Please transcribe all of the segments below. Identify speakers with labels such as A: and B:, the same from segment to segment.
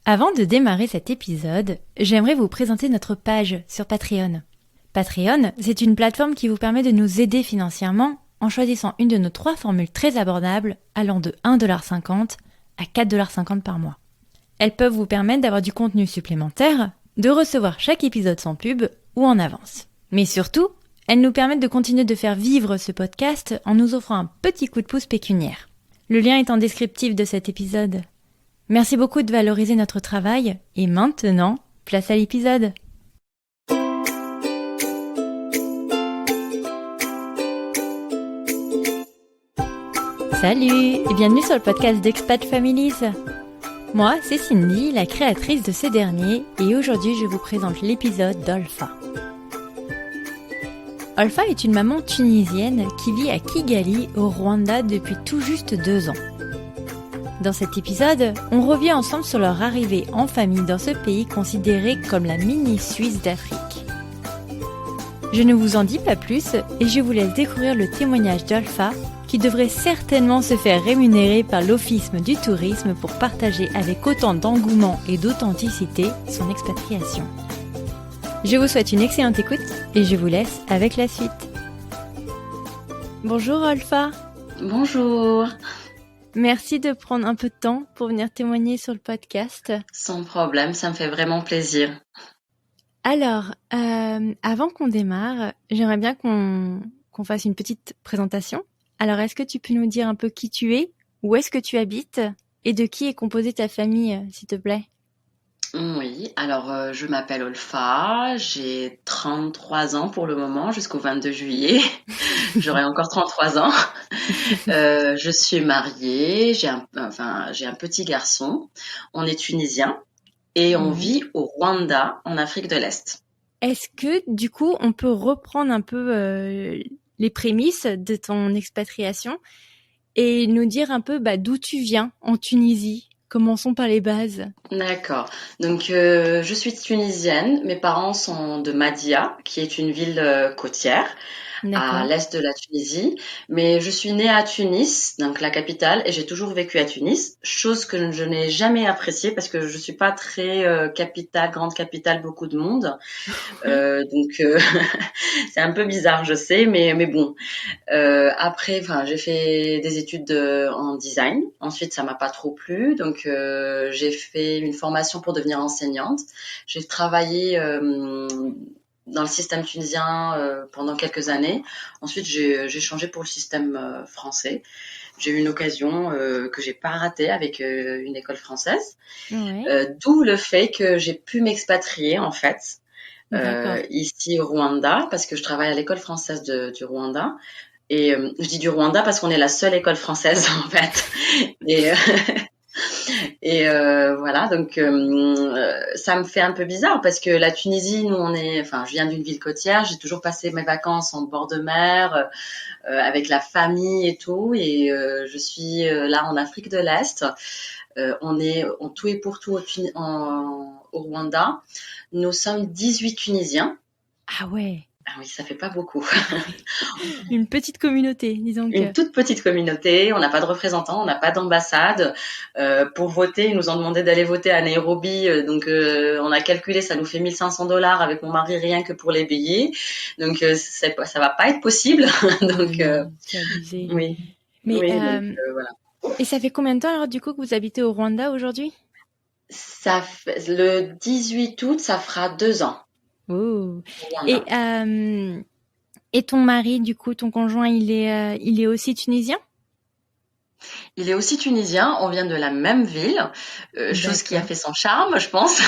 A: Avant de démarrer cet épisode, j'aimerais vous présenter notre page sur Patreon. Patreon, c'est une plateforme qui vous permet de nous aider financièrement en choisissant une de nos 3 formules très abordables allant de 1,50$ à 4,50$ par mois. Elles peuvent vous permettre d'avoir du contenu supplémentaire, de recevoir chaque épisode sans pub ou en avance. Mais surtout, elles nous permettent de continuer de faire vivre ce podcast en nous offrant un petit coup de pouce pécuniaire. Le lien est en descriptif de cet épisode. Merci beaucoup de valoriser notre travail et maintenant, place à l'épisode. Salut et bienvenue sur le podcast d'Expat Families. Moi, c'est Cindy, la créatrice de ce dernier, et aujourd'hui je vous présente l'épisode d'Olfa. Olfa est une maman tunisienne qui vit à Kigali, au Rwanda, depuis tout juste 2 ans. Dans cet épisode, on revient ensemble sur leur arrivée en famille dans ce pays considéré comme la mini-Suisse d'Afrique. Je ne vous en dis pas plus et je vous laisse découvrir le témoignage d'Olfa qui devrait certainement se faire rémunérer par l'Office du tourisme pour partager avec autant d'engouement et d'authenticité son expatriation. Je vous souhaite une excellente écoute et je vous laisse avec la suite. Bonjour Olfa.
B: Bonjour.
A: Merci de prendre un peu de temps pour venir témoigner sur le podcast.
B: Sans problème, ça me fait vraiment plaisir.
A: Alors, avant qu'on démarre, j'aimerais bien qu'on fasse une petite présentation. Alors, est-ce que tu peux nous dire un peu qui tu es, où est-ce que tu habites et de qui est composée ta famille, s'il te plaît ?
B: Oui, alors je m'appelle Olfa, j'ai 33 ans pour le moment, jusqu'au 22 juillet. J'aurai encore 33 ans. Je suis mariée, j'ai un petit garçon. On est tunisien et on vit au Rwanda, en Afrique de l'Est.
A: Est-ce que, du coup, on peut reprendre un peu les prémices de ton expatriation et nous dire un peu d'où tu viens en Tunisie ? Commençons par les bases.
B: D'accord. Donc, je suis tunisienne. Mes parents sont de Mahdia, qui est une ville côtière à l'est de la Tunisie. Mais je suis née à Tunis, donc la capitale, et j'ai toujours vécu à Tunis, chose que je n'ai jamais appréciée parce que je suis pas très grande capitale, beaucoup de monde. Donc, c'est un peu bizarre, je sais, mais bon. Après, j'ai fait des études en design. Ensuite, ça m'a pas trop plu, donc j'ai fait une formation pour devenir enseignante. J'ai travaillé dans le système tunisien pendant quelques années. Ensuite, j'ai changé pour le système français. J'ai eu une occasion que j'ai pas ratée avec une école française. D'où le fait que j'ai pu m'expatrier en fait. Ici au Rwanda, parce que je travaille à l'école française du Rwanda. Et je dis du Rwanda parce qu'on est la seule école française en fait. Et voilà, donc ça me fait un peu bizarre parce que la Tunisie, nous je viens d'une ville côtière, j'ai toujours passé mes vacances en bord de mer avec la famille et tout, et je suis là en Afrique de l'Est. On est en tout et pour tout au Rwanda. Nous sommes 18 Tunisiens.
A: Ah ouais.
B: Ah oui, ça fait pas beaucoup.
A: Une petite communauté, disons que.
B: Une toute petite communauté, on n'a pas de représentants, on n'a pas d'ambassade. Pour voter, ils nous ont demandé d'aller voter à Nairobi, donc on a calculé, ça nous fait $1 500 avec mon mari rien que pour les billets. Donc ça va pas être possible. Donc
A: c'est abusé.
B: Oui.
A: Mais
B: oui, donc, voilà.
A: Et ça fait combien de temps alors du coup que vous habitez au Rwanda aujourd'hui ?
B: Le 18 août, ça fera 2 ans.
A: Oh. Et ton mari, du coup, ton conjoint, il est aussi tunisien ?
B: Il est aussi tunisien, on vient de la même ville, chose qui a fait son charme, je pense.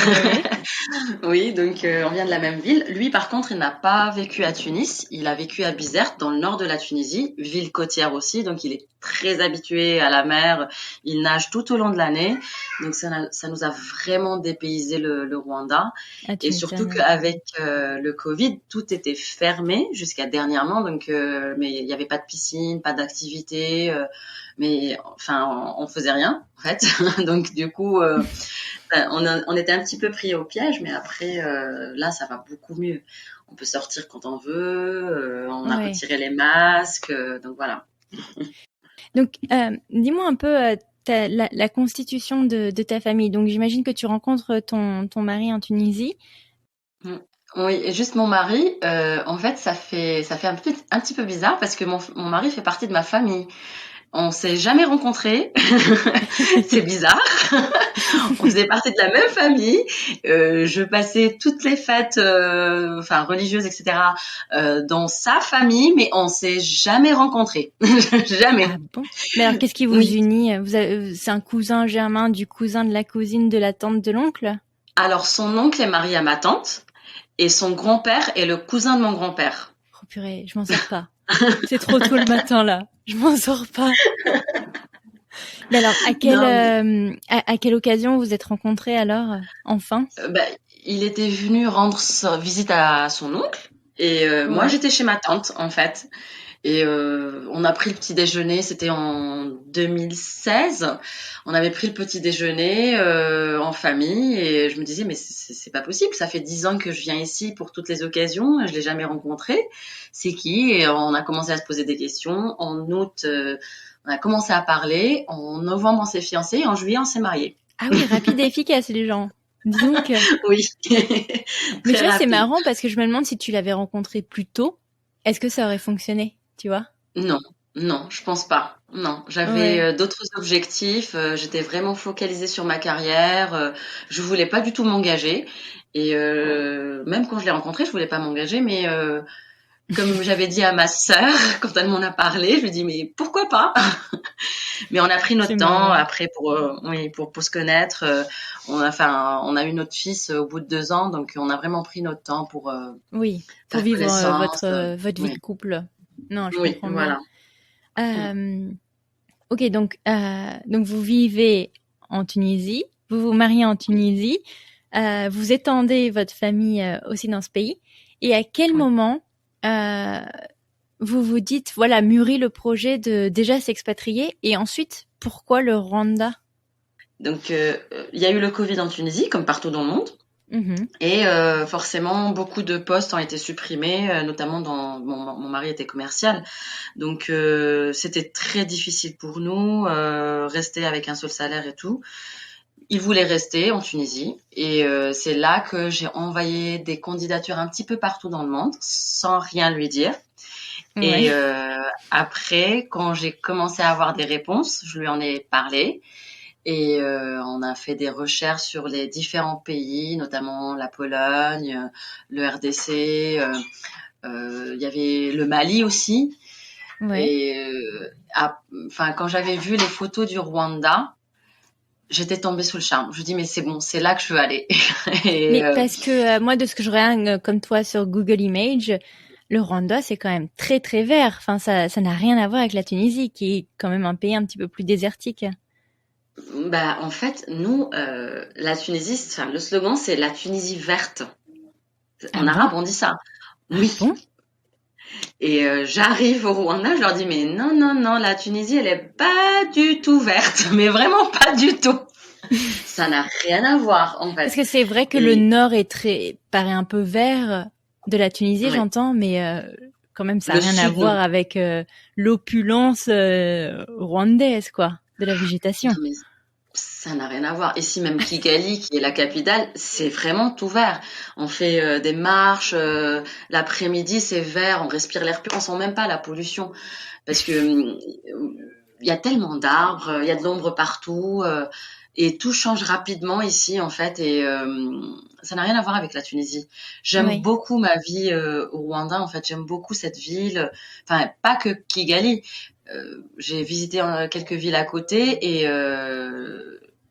B: Oui, donc on vient de la même ville. Lui, par contre, il n'a pas vécu à Tunis, il a vécu à Bizerte, dans le nord de la Tunisie, ville côtière aussi, donc il est très habitué à la mer, il nage tout au long de l'année, donc ça nous a vraiment dépaysé le Rwanda. Et surtout qu'avec le Covid, tout était fermé jusqu'à dernièrement, donc mais il n'y avait pas de piscine, pas d'activité, mais enfin on faisait rien en fait. Donc du coup on était un petit peu pris au piège, mais après là ça va beaucoup mieux, on peut sortir quand on veut, on a retiré les masques, donc voilà.
A: Donc dis-moi un peu la constitution de ta famille. Donc j'imagine que tu rencontres ton mari en Tunisie.
B: Oui, et juste mon mari, en fait, ça fait un petit peu bizarre parce que mon mari fait partie de ma famille. On s'est jamais rencontrés. C'est bizarre. On faisait partie de la même famille. Je passais toutes les fêtes, enfin religieuses, etc., dans sa famille, mais on s'est jamais rencontrés. Jamais.
A: Ah bon? Mais alors, qu'est-ce qui vous
B: Oui.
A: unit? C'est un cousin germain du cousin de la cousine de la tante de l'oncle?
B: Alors, son oncle est marié à ma tante et son grand-père est le cousin de mon grand-père.
A: Oh purée, je m'en sors pas. C'est trop tôt le matin là. Je m'en sors pas. Mais alors, à quelle occasion vous êtes rencontrés alors, enfin?
B: Il était venu rendre visite à son oncle et moi
A: Ouais.
B: j'étais chez ma tante en fait. Et on a pris le petit déjeuner, c'était en 2016. On avait pris le petit déjeuner en famille et je me disais mais c'est pas possible, ça fait 10 ans que je viens ici pour toutes les occasions, je l'ai jamais rencontré. C'est qui? Et on a commencé à se poser des questions. En août, on a commencé à parler. En novembre, on s'est fiancés. En juillet, on s'est mariés.
A: Ah oui, rapide et efficace les gens. Dis donc.
B: Oui.
A: Mais tu vois, c'est
B: rapide.
A: marrant parce que je me demande si tu l'avais rencontré plus tôt, est-ce que ça aurait fonctionné, tu vois?
B: Non, je pense pas. Non, j'avais d'autres objectifs. J'étais vraiment focalisée sur ma carrière. Je voulais pas du tout m'engager. Et même quand je l'ai rencontré, je voulais pas m'engager. Mais comme j'avais dit à ma sœur quand elle m'en a parlé, je lui dis mais pourquoi pas? Mais on a pris notre
A: C'est
B: temps
A: marrant.
B: après pour se connaître. On a eu notre fils au bout de 2 ans, donc on a vraiment pris notre temps pour
A: Oui, pour
B: faire
A: vivre
B: connaissance.
A: votre vie
B: Oui,
A: de couple. Non, je
B: oui,
A: comprends bien.
B: voilà.
A: Ok, donc vous vivez en Tunisie, vous vous mariez en Tunisie, vous étendez votre famille aussi dans ce pays. Et à quel
B: Oui.
A: moment vous vous dites, voilà, mûrit le projet de déjà s'expatrier et ensuite, pourquoi le Rwanda?
B: Donc il y a eu le Covid en Tunisie, comme partout dans le monde.
A: Mhm.
B: Et forcément, beaucoup de postes ont été supprimés, notamment dans mon mari était commercial, donc c'était très difficile pour nous, rester avec un seul salaire et tout. Il voulait rester en Tunisie et c'est là que j'ai envoyé des candidatures un petit peu partout dans le monde, sans rien lui dire. Et
A: Ouais.
B: après, quand j'ai commencé à avoir des réponses, je lui en ai parlé. Et on a fait des recherches sur les différents pays, notamment la Pologne, le RDC, il y avait le Mali aussi.
A: Ouais.
B: Et enfin, quand j'avais vu les photos du Rwanda, j'étais tombée sous le charme. Je dis mais c'est bon, c'est là que je veux aller. Et
A: Mais parce que moi, de ce que je regarde comme toi sur Google Images, le Rwanda, c'est quand même très très vert. Enfin, ça n'a rien à voir avec la Tunisie, qui est quand même un pays un petit peu plus désertique.
B: en fait, nous, la Tunisie, enfin, le slogan c'est la Tunisie verte.
A: Ah
B: En arabe,
A: bon?
B: on dit ça.
A: Ah
B: Oui.
A: bon?
B: Et j'arrive au Rwanda, je leur dis mais non, non, non, la Tunisie, elle est pas du tout verte, mais vraiment pas du tout. Ça n'a rien à voir en
A: Parce
B: fait.
A: que c'est vrai que le
B: Et
A: nord paraît un peu vert de la Tunisie,
B: ouais,
A: j'entends, mais quand même, ça n'a
B: le
A: rien à
B: sud, non.
A: voir avec l'opulence rwandaise, quoi, de la végétation.
B: Non mais ça n'a rien à voir. Ici même Kigali, qui est la capitale, c'est vraiment tout vert. On fait des marches, l'après-midi c'est vert, on respire l'air pur, on sent même pas la pollution parce que il y a tellement d'arbres, il y a de l'ombre partout. Et tout change rapidement ici en fait et ça n'a rien à voir avec la Tunisie. J'aime
A: Oui.
B: beaucoup ma vie au Rwanda en fait, j'aime beaucoup cette ville, enfin pas que Kigali. J'ai visité quelques villes à côté et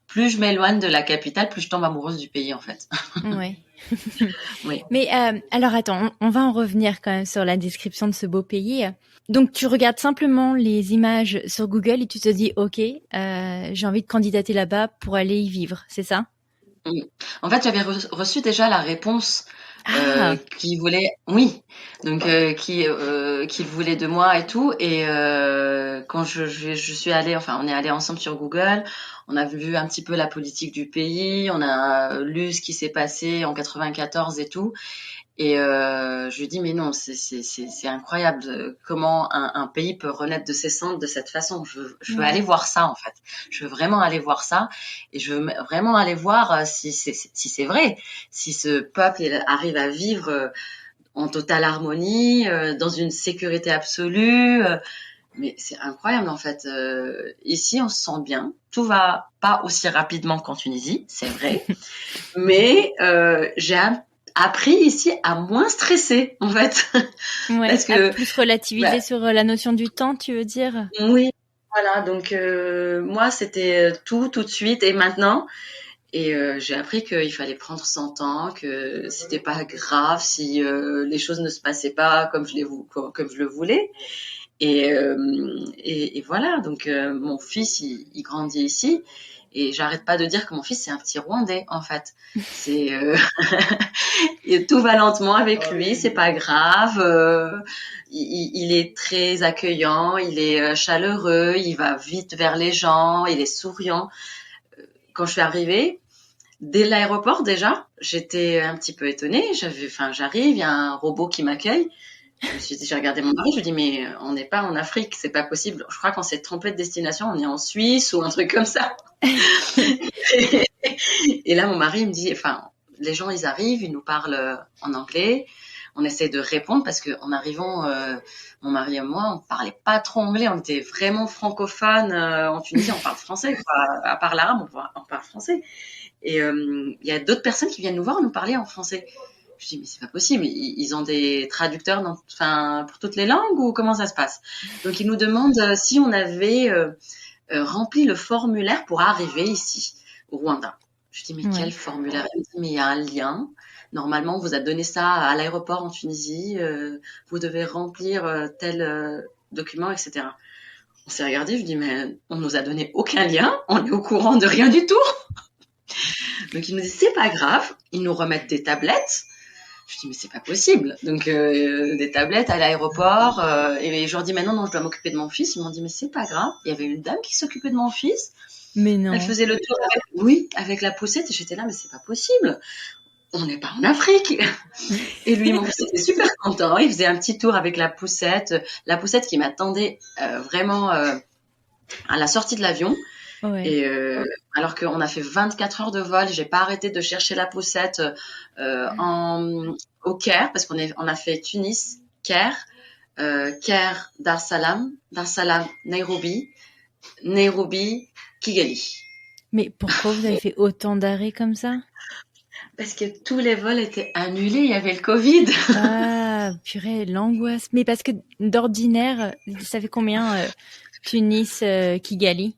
B: plus je m'éloigne de la capitale, plus je tombe amoureuse du pays en fait.
A: Ouais.
B: Oui.
A: Mais alors attends, on va en revenir quand même sur la description de ce beau pays. Donc tu regardes simplement les images sur Google et tu te dis ok, j'ai envie de candidater là-bas pour aller y vivre, c'est ça?
B: Mm. En fait, j'avais reçu déjà la réponse
A: Ah,
B: qui voulait, oui, donc qui voulait de moi et tout. Et quand je suis allée, enfin, on est allé ensemble sur Google, on a vu un petit peu la politique du pays, on a lu ce qui s'est passé en 94 et tout. Et je lui dis mais non, c'est incroyable comment un pays peut renaître de ses cendres de cette façon. Je veux aller voir ça en fait. Je veux vraiment aller voir ça et je veux vraiment aller voir si c'est vrai, si ce peuple arrive à vivre en totale harmonie, dans une sécurité absolue. Mais c'est incroyable en fait. Ici, on se sent bien. Tout va pas aussi rapidement qu'en Tunisie, c'est vrai. Mais j'ai appris ici à moins stresser en fait.
A: Ouais,
B: Parce
A: à
B: que
A: plus relativiser sur la notion du temps, tu veux dire?
B: oui, voilà. Donc moi, c'était tout de suite et maintenant. Et j'ai appris qu'il fallait prendre son temps, que c'était pas grave si les choses ne se passaient pas comme je le voulais. Et voilà, donc mon fils, il grandit ici. Et j'arrête pas de dire que mon fils, c'est un petit Rwandais, en fait. C'est et tout va lentement avec lui, c'est pas grave. Il est très accueillant, il est chaleureux, il va vite vers les gens, il est souriant. Quand je suis arrivée, dès l'aéroport déjà, j'étais un petit peu étonnée. J'arrive, il y a un robot qui m'accueille. J'ai regardé mon mari, je lui dis mais on n'est pas en Afrique, c'est pas possible. Je crois qu'on s'est trompé de destination, on est en Suisse ou un truc comme ça. Et là, mon mari me dit, enfin, les gens ils arrivent, ils nous parlent en anglais. On essaie de répondre parce que en arrivant, mon mari et moi, on parlait pas trop anglais, on était vraiment francophones. En Tunisie, on parle français, quoi. À part l'arabe, on parle français. Et il y a d'autres personnes qui viennent nous voir nous parler en français. Je dis mais c'est pas possible, ils ont des traducteurs pour toutes les langues ou comment ça se passe? Donc ils nous demandent si on avait rempli le formulaire pour arriver ici au Rwanda. Je dis mais quel formulaire? Il me dit mais il y a un lien. Normalement on vous a donné ça à l'aéroport en Tunisie. Vous devez remplir tel document, etc. On s'est regardé, je dis mais on nous a donné aucun lien, on est au courant de rien du tout. Donc ils nous disent c'est pas grave, ils nous remettent des tablettes. Je dis mais c'est pas possible. Donc des tablettes à l'aéroport et je leur dis maintenant non, je dois m'occuper de mon fils. Ils m'ont dit mais c'est pas grave. Il y avait une dame qui s'occupait de mon fils.
A: Mais non.
B: Elle faisait le tour avec la poussette et j'étais là mais c'est pas possible. On n'est pas en Afrique. Et lui mon fils était super content. Il faisait un petit tour avec la poussette qui m'attendait vraiment à la sortie de l'avion.
A: Ouais.
B: Et alors qu'on a fait 24 heures de vol, j'ai pas arrêté de chercher la poussette au Caire parce on a fait Tunis, Caire, Dar Salam, Nairobi, Kigali.
A: Mais pourquoi vous avez fait autant d'arrêts comme ça?
B: Parce que tous les vols étaient annulés, il y avait le Covid.
A: Ah, purée, l'angoisse. Mais parce que d'ordinaire, ça fait combien Tunis, Kigali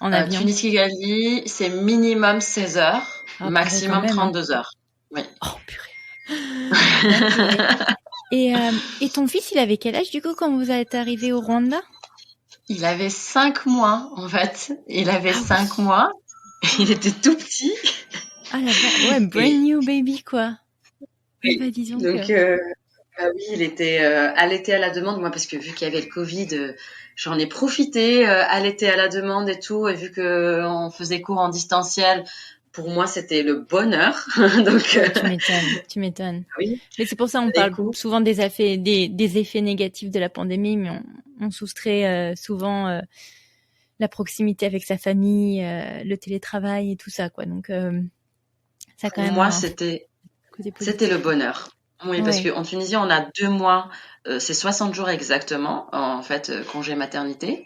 A: en avion?
B: Tunis, Kigali, c'est minimum 16 heures, maximum
A: purée,
B: 32 heures. Oui.
A: Oh purée. Et ton fils, il avait quel âge du coup quand vous êtes arrivé au Rwanda?
B: Il avait 5 mois en fait. Il avait 5 mois. Il était tout petit.
A: Ah là ouais, brand new baby quoi.
B: Oui.
A: Bah, disons
B: Donc oui, il était allaité à la demande, moi parce que vu qu'il y avait le Covid, j'en ai profité, allaité à la demande et tout, et vu que on faisait cours en distanciel, pour moi c'était le bonheur. Donc
A: tu m'étonnes.
B: Oui.
A: Mais c'est pour ça on parle souvent des effets négatifs de la pandémie, mais on soustrait souvent la proximité avec sa famille, le télétravail et tout ça quoi. Donc ça quand
B: pour
A: même
B: moi c'était le bonheur. Oui, parce qu'en Tunisie, on a 2 mois, c'est 60 jours exactement, en fait, congé maternité.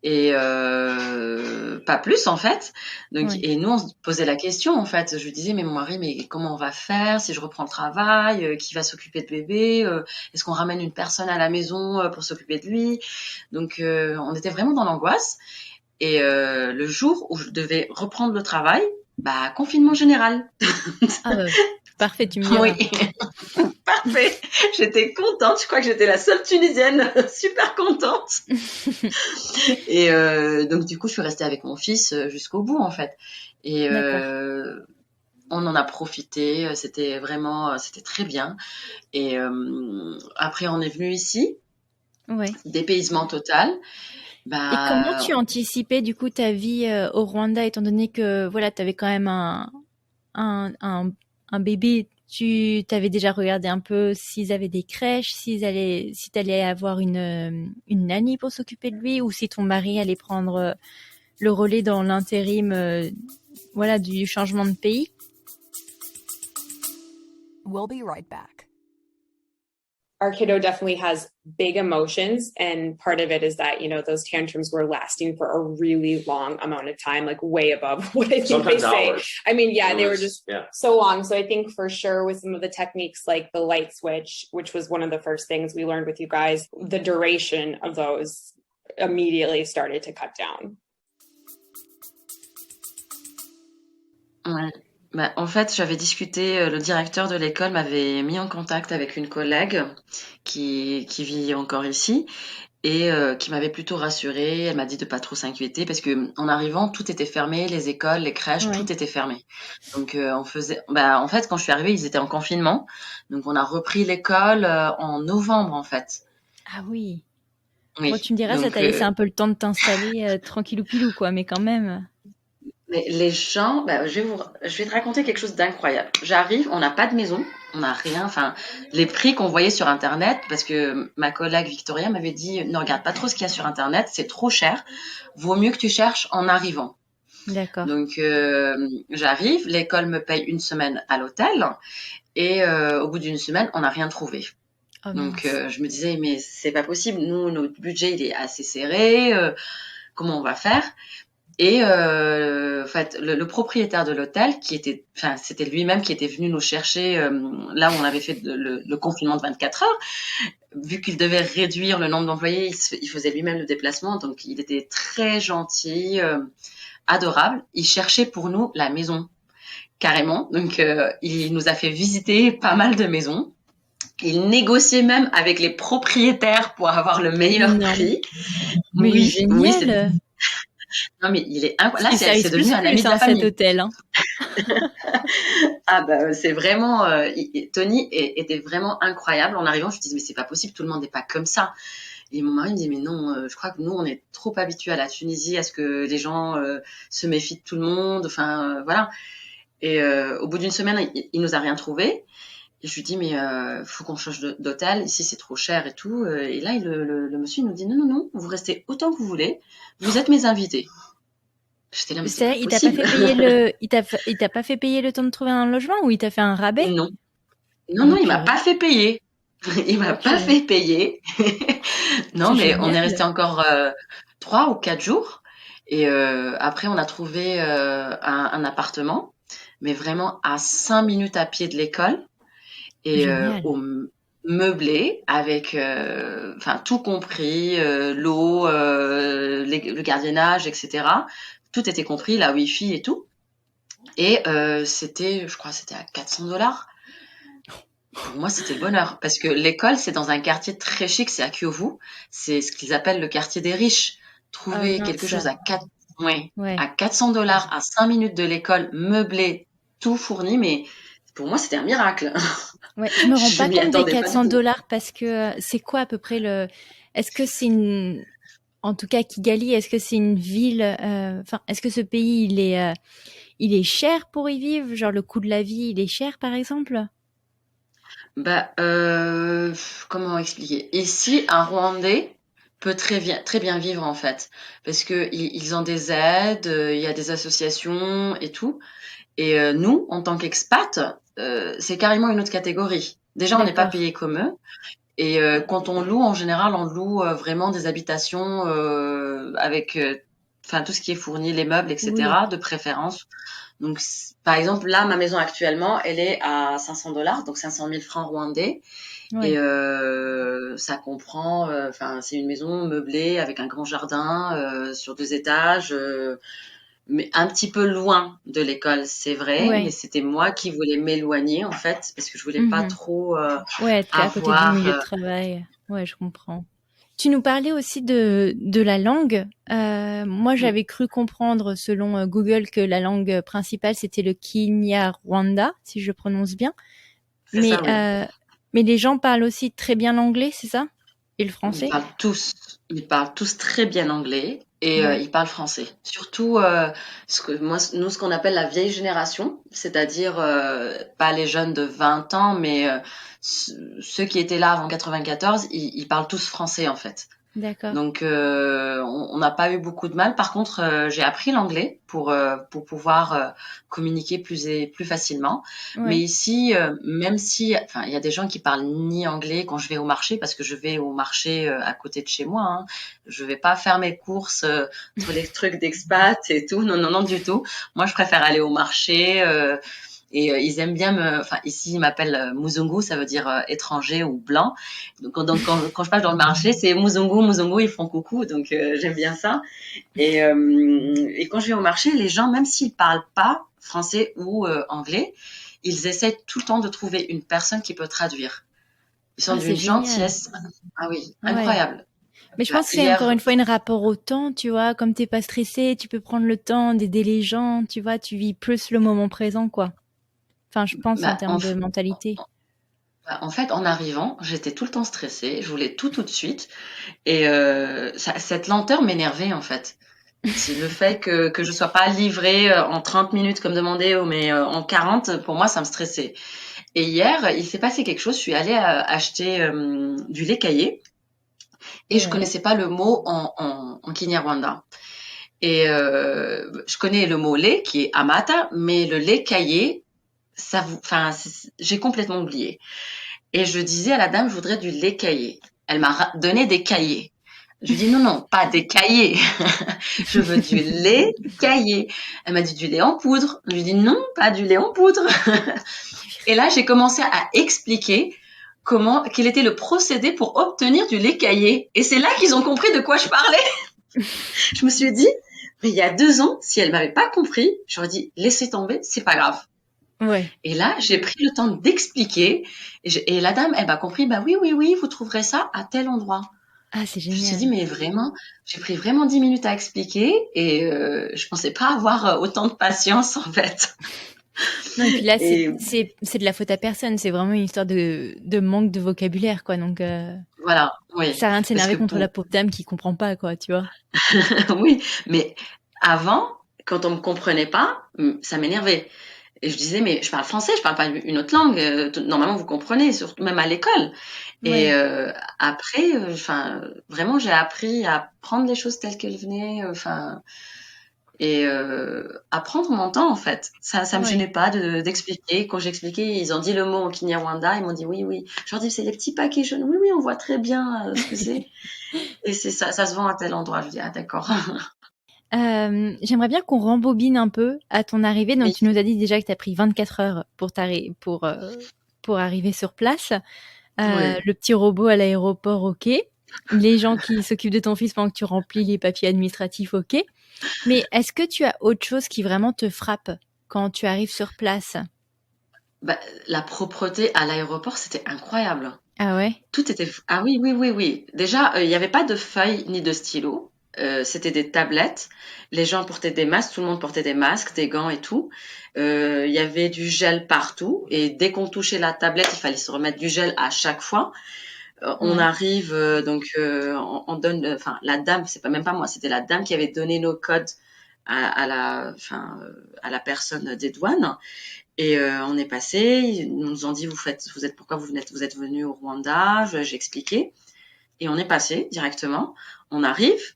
B: Et pas plus, en fait. Donc, et nous, on se posait la question, en fait. Je lui disais, mais mon mari, mais comment on va faire si je reprends le travail? Qui va s'occuper de bébé? Est-ce qu'on ramène une personne à la maison pour s'occuper de lui? Donc, on était vraiment dans l'angoisse. Et le jour où je devais reprendre le travail, confinement général.
A: Ah bah, parfait, tu me diras.
B: Oui. Parfait. J'étais contente. Je crois que j'étais la seule Tunisienne super contente. Et donc du coup, je suis restée avec mon fils jusqu'au bout en fait. Et on en a profité. C'était très bien. Et après, on est venu ici.
A: Ouais.
B: Dépaysement total.
A: Et comment tu anticipais du coup ta vie au Rwanda, étant donné que voilà, tu avais quand même un bébé tu t'avais déjà regardé un peu s'ils avaient des crèches, si t'allais avoir une nanny pour s'occuper de lui, ou si ton mari allait prendre le relais dans l'intérim, voilà, du changement de pays?
C: We'll be right back.
D: Our kiddo definitely has big emotions, and part of it is that, you know, those tantrums were lasting for a really long amount of time, like way above what I think sometimes they say. Hours. I mean, yeah, they were just so long. So I think for sure with some of the techniques like the light switch, which was one of the first things we learned with you guys, the duration of those immediately started to cut down.
B: Ouais. Bah, en fait, j'avais discuté, le directeur de l'école m'avait mis en contact avec une collègue qui vit encore ici et qui m'avait plutôt rassurée. Elle m'a dit de pas trop s'inquiéter parce que en arrivant, tout était fermé, les écoles, les crèches, tout était fermé. Donc en fait, quand je suis arrivée, ils étaient en confinement. Donc on a repris l'école en novembre en fait.
A: Ah oui. Bon, tu me diras, ça t'a laissé un peu le temps de t'installer tranquillou pilou quoi, mais quand même.
B: Mais les gens, je vais te raconter quelque chose d'incroyable. J'arrive, on n'a pas de maison, on n'a rien. Enfin, les prix qu'on voyait sur Internet, parce que ma collègue Victoria m'avait dit, ne regarde pas trop ce qu'il y a sur Internet, c'est trop cher. Vaut mieux que tu cherches en arrivant.
A: D'accord.
B: Donc, j'arrive, l'école me paye une semaine à l'hôtel, et au bout d'une semaine, on n'a rien trouvé. Oh, donc, je me disais, mais c'est pas possible. Nous, notre budget, il est assez serré. Comment on va faire? Et en fait, le propriétaire de l'hôtel, c'était lui-même qui était venu nous chercher là où on avait fait le confinement de 24 heures. Vu qu'il devait réduire le nombre d'employés, il faisait lui-même le déplacement, donc il était très gentil, adorable. Il cherchait pour nous la maison, carrément. Donc il nous a fait visiter pas mal de maisons. Il négociait même avec les propriétaires pour avoir le meilleur prix.
A: Mais oui, génial. Oui,
B: non, mais il est incroyable. Là, c'est devenu un ami de la famille.
A: Cet hôtel. Hein.
B: Ah c'est vraiment... Tony était vraiment incroyable. En arrivant, je me disais, mais c'est pas possible, tout le monde n'est pas comme ça. Et mon mari me dit, mais non, je crois que nous, on est trop habitués à la Tunisie, à ce que les gens se méfient de tout le monde. Enfin, voilà. Et au bout d'une semaine, il nous a rien trouvé. Et je lui dis, mais faut qu'on change d'hôtel. Ici, c'est trop cher et tout. Et là, le monsieur nous dit, non, vous restez autant que vous voulez. Vous êtes mes invités. J'étais là, mais c'est
A: il t'a pas fait payer il t'a pas fait payer le temps de trouver un logement ou il t'a fait un rabais?
B: Non, il m'a pas fait payer. Il m'a pas fait payer. Non, mais on est resté encore 3 ou 4 jours. Et après, on a trouvé un appartement, mais vraiment à 5 minutes à pied de l'école. Et au meublé avec tout compris, l'eau, le gardiennage, etc. Tout était compris, la wifi et tout. Et je crois c'était à $400. Pour moi, c'était le bonheur parce que l'école, c'est dans un quartier très chic, c'est à Kyovu. C'est ce qu'ils appellent le quartier des riches. Trouver quelque chose à $400 à 5 minutes de l'école, meublé, tout fourni, mais pour moi, c'était un miracle.
A: Ouais, je me rends pas compte des $400 parce que c'est quoi à peu près est-ce que c'est en tout cas Kigali, est-ce que c'est une ville, est-ce que ce pays il est cher pour y vivre, genre le coût de la vie il est cher par exemple?
B: Comment expliquer? Ici, un Rwandais peut très bien vivre en fait, parce que ils ont des aides, il y a des associations et tout. Et nous, en tant qu'expat, c'est carrément une autre catégorie. Déjà, on n'est pas payé comme eux. Et quand on loue, en général, on loue vraiment des habitations avec tout ce qui est fourni, les meubles, etc., de préférence. Donc, par exemple, là, ma maison actuellement, elle est à $500, donc 500 000 francs rwandais. Ouais. Et ça comprend, c'est une maison meublée avec un grand jardin sur 2 étages. Mais un petit peu loin de l'école, c'est vrai, mais c'était moi qui voulais m'éloigner en fait, parce que je voulais pas trop
A: être à côté du milieu de travail. Ouais, je comprends. Tu nous parlais aussi de la langue. Moi, j'avais cru comprendre, selon Google, que la langue principale c'était le Kinyarwanda, si je prononce bien. Mais les gens parlent aussi très bien l'anglais, c'est ça? Et le français?
B: Ils parlent tous très bien anglais. et ils parlent français. Surtout ce qu'on appelle la vieille génération, c'est-à-dire pas les jeunes de 20 ans, mais ceux qui étaient là avant 94, ils parlent tous français en fait.
A: D'accord.
B: Donc on n'a pas eu beaucoup de mal. Par contre, j'ai appris l'anglais pour pouvoir communiquer plus facilement.
A: Ouais.
B: Mais ici, même si, enfin, il y a des gens qui parlent ni anglais quand je vais au marché, parce que je vais au marché à côté de chez moi. Hein. Je vais pas faire mes courses sur les trucs d'expat et tout. Non, non, non, du tout. Moi, je préfère aller au marché. Et ils aiment bien enfin ici ils m'appellent Muzungu, ça veut dire étranger ou blanc. Donc quand je passe dans le marché, c'est Muzungu, ils font coucou, donc j'aime bien ça. Et quand je vais au marché, les gens, même s'ils parlent pas français ou anglais, ils essaient tout le temps de trouver une personne qui peut traduire. Ils sont d'une gentillesse. Ah oui, incroyable.
A: Ouais. Mais je pense que c'est encore une fois un rapport au temps, tu vois. Comme t'es pas stressé, tu peux prendre le temps d'aider les gens, tu vois. Tu vis plus le moment présent, quoi. Enfin, je pense en termes de mentalité.
B: En fait, en arrivant, j'étais tout le temps stressée. Je voulais tout de suite. Et cette lenteur m'énervait, en fait. C'est le fait que je sois pas livrée en 30 minutes comme demandé, mais en 40, pour moi, ça me stressait. Et hier, il s'est passé quelque chose. Je suis allée acheter du lait caillé. Et je connaissais pas le mot en Kinyarwanda. Et je connais le mot lait, qui est amata, mais le lait caillé, j'ai complètement oublié. Et je disais à la dame, je voudrais du lait caillé. Elle m'a donné des cahiers. Je lui dis non, pas des cahiers. Je veux du lait caillé. Elle m'a dit du lait en poudre. Je lui dis non, pas du lait en poudre. Et là, j'ai commencé à expliquer quel était le procédé pour obtenir du lait caillé. Et c'est là qu'ils ont compris de quoi je parlais. Je me suis dit, mais il y a 2 ans, si elle m'avait pas compris, j'aurais dit laissez tomber, c'est pas grave.
A: Ouais.
B: Et là, j'ai pris le temps d'expliquer. Et la dame, elle m'a compris, bah oui, vous trouverez ça à tel endroit.
A: Ah, c'est génial.
B: Je me suis dit, mais vraiment, j'ai pris vraiment 10 minutes à expliquer et je pensais pas avoir autant de patience, en fait.
A: Non, et puis là, c'est de la faute à personne. C'est vraiment une histoire de manque de vocabulaire, quoi. Donc,
B: voilà, oui.
A: Ça sert à rien de s'énerver contre la pauvre dame qui comprend pas, quoi, tu vois.
B: Oui, mais avant, quand on me comprenait pas, ça m'énervait. Et je disais, mais je parle français, je parle pas une autre langue. Normalement, vous comprenez, surtout même à l'école. Ouais. Et après, vraiment, j'ai appris à prendre les choses telles qu'elles venaient. Et à prendre mon temps, en fait. Ça me gênait pas d'expliquer. Quand j'expliquais, ils ont dit le mot en Kinyarwanda, ils m'ont dit oui. Je leur dis, c'est les petits paquets jaunes. Oui, on voit très bien ce que c'est. Et c'est ça se vend à tel endroit. Je dis, ah d'accord.
A: J'aimerais bien qu'on rembobine un peu à ton arrivée. Donc, tu nous as dit déjà que tu as pris 24 heures pour arriver sur place. Le petit robot à l'aéroport, ok. Les gens qui s'occupent de ton fils pendant que tu remplis les papiers administratifs, ok. Mais est-ce que tu as autre chose qui vraiment te frappe quand tu arrives sur place?
B: Bah, la propreté à l'aéroport, c'était incroyable.
A: Ah ouais?
B: Tout était... Ah oui. Déjà, il n'y avait pas de feuilles ni de stylos. C'était des tablettes. Les gens portaient des masques, tout le monde portait des masques, des gants et tout. Il y avait du gel partout. Et dès qu'on touchait la tablette, il fallait se remettre du gel à chaque fois. On arrive, on donne... Enfin, la dame, c'est pas même pas moi, c'était la dame qui avait donné nos codes à la personne des douanes. Et on est passé, ils nous ont dit pourquoi vous êtes venu au Rwanda, j'ai expliqué. Et on est passé directement. On arrive.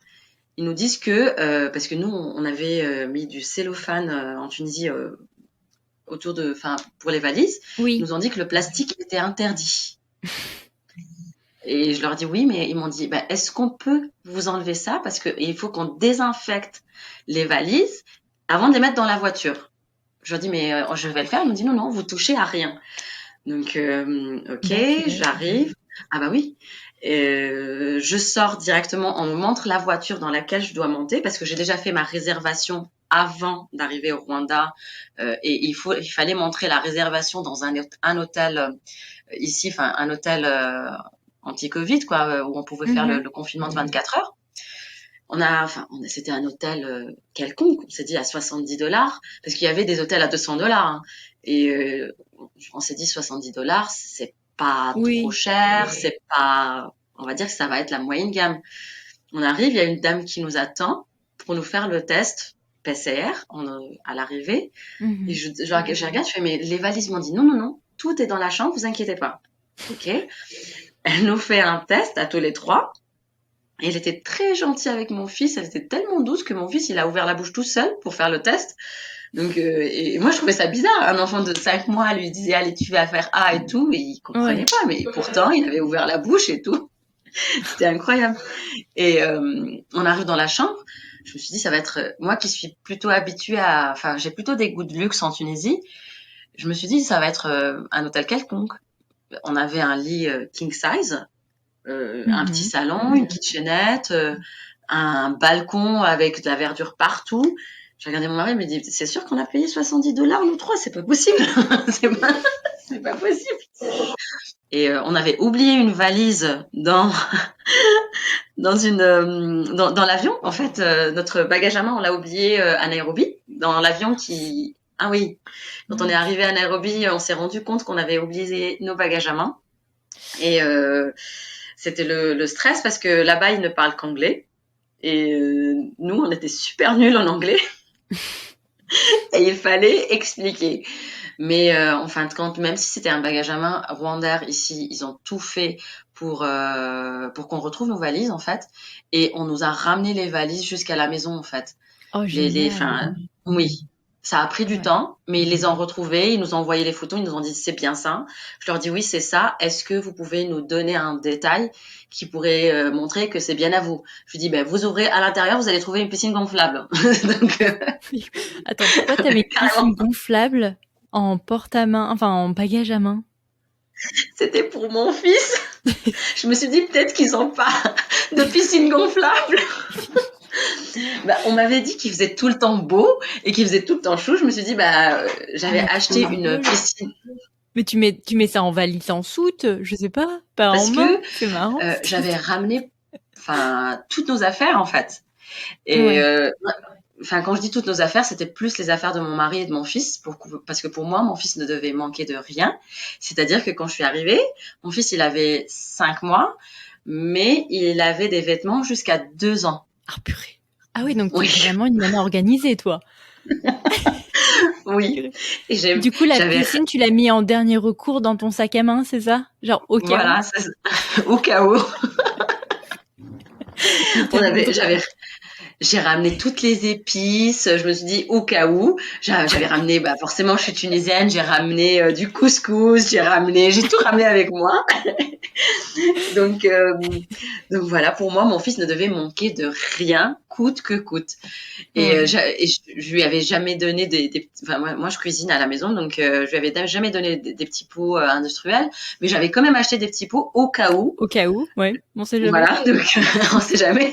B: Ils nous disent que, parce que nous, on avait mis du cellophane en Tunisie pour les valises.
A: Oui.
B: Ils nous ont dit que le plastique était interdit. Et je leur dis oui, mais ils m'ont dit, est-ce qu'on peut vous enlever ça? Parce qu'il faut qu'on désinfecte les valises avant de les mettre dans la voiture. Je leur dis, mais je vais le faire. Ils m'ont dit, non, vous touchez à rien. Donc, ok, j'arrive. Ah bah oui. Je sors directement, on me montre la voiture dans laquelle je dois monter parce que j'ai déjà fait ma réservation avant d'arriver au Rwanda et il fallait montrer la réservation dans un hôtel ici, enfin un hôtel anti-Covid quoi, où on pouvait faire le confinement de 24 heures. C'était un hôtel quelconque, on s'est dit à $70 parce qu'il y avait des hôtels à $200 hein, et on s'est dit $70, c'est pas trop cher, c'est pas, on va dire que ça va être la moyenne gamme. On arrive, il y a une dame qui nous attend pour nous faire le test PCR à l'arrivée. Et je regarde, je fais, mais les valises m'ont dit non, tout est dans la chambre, vous inquiétez pas. Ok. Elle nous fait un test à tous les trois. Et elle était très gentille avec mon fils. Elle était tellement douce que mon fils, il a ouvert la bouche tout seul pour faire le test. Donc, et moi, je trouvais ça bizarre. Un enfant de 5 mois lui disait, allez, tu vas faire A et tout. Et il comprenait pas. Mais pourtant, il avait ouvert la bouche et tout. C'était incroyable. Et on arrive dans la chambre. Je me suis dit, ça va être... Moi qui suis plutôt habituée à... Enfin, j'ai plutôt des goûts de luxe en Tunisie. Je me suis dit, ça va être un hôtel quelconque. On avait un lit king size, un petit salon, une kitchenette, un balcon avec de la verdure partout. J'ai regardé mon mari, il me dit, c'est sûr qu'on a payé $70 nous trois, c'est pas possible. c'est pas possible. Et on avait oublié une valise dans dans l'avion. En fait, notre bagage à main, on l'a oublié à Nairobi, dans l'avion qui... Ah oui, quand on est arrivé à Nairobi, on s'est rendu compte qu'on avait oublié nos bagages à main. Et c'était le stress parce que là-bas, ils ne parlent qu'anglais. Et nous, on était super nuls en anglais. Et il fallait expliquer. Mais en fin de compte, même si c'était un bagage à main, Rwandair, ici, ils ont tout fait pour qu'on retrouve nos valises, en fait. Et on nous a ramené les valises jusqu'à la maison, en fait.
A: Oh,
B: oui. Ça a pris du temps, mais ils les ont retrouvés, ils nous ont envoyé les photos, ils nous ont dit c'est bien ça. Je leur dis oui, c'est ça. Est-ce que vous pouvez nous donner un détail qui pourrait montrer que c'est bien à vous? Je lui dis vous ouvrez à l'intérieur, vous allez trouver une piscine gonflable. Donc,
A: attends, pourquoi t'avais une piscine gonflable en porte-à-main, enfin en bagage à main?
B: C'était pour mon fils. Je me suis dit peut-être qu'ils n'ont pas de piscine gonflable. On m'avait dit qu'il faisait tout le temps beau et qu'il faisait tout le temps chaud. Je me suis dit, j'avais acheté une piscine.
A: Mais tu mets ça en valise en soute, je sais pas parce en main. C'est marrant.
B: J'avais ramené, toutes nos affaires en fait. Et quand je dis toutes nos affaires, c'était plus les affaires de mon mari et de mon fils, parce que pour moi, mon fils ne devait manquer de rien. C'est-à-dire que quand je suis arrivée, mon fils, il avait 5 mois, mais il avait des vêtements jusqu'à 2 ans.
A: Ah purée. Ah oui, donc tu es vraiment une maman organisée, toi.
B: Oui.
A: Et du coup, la piscine, tu l'as mis en dernier recours dans ton sac à main, c'est ça? Genre au cas où.
B: Voilà, au cas où. J'ai ramené toutes les épices. Je me suis dit au cas où. J'avais ramené, forcément, je suis tunisienne. J'ai ramené du couscous. J'ai tout ramené avec moi. Donc voilà, pour moi, mon fils ne devait manquer de rien, coûte que coûte. Et je lui avais jamais donné moi, je cuisine à la maison, donc je lui avais jamais donné des petits pots industriels, mais j'avais quand même acheté des petits pots au cas où.
A: Au cas où, ouais. On sait jamais.
B: Voilà, donc on sait jamais.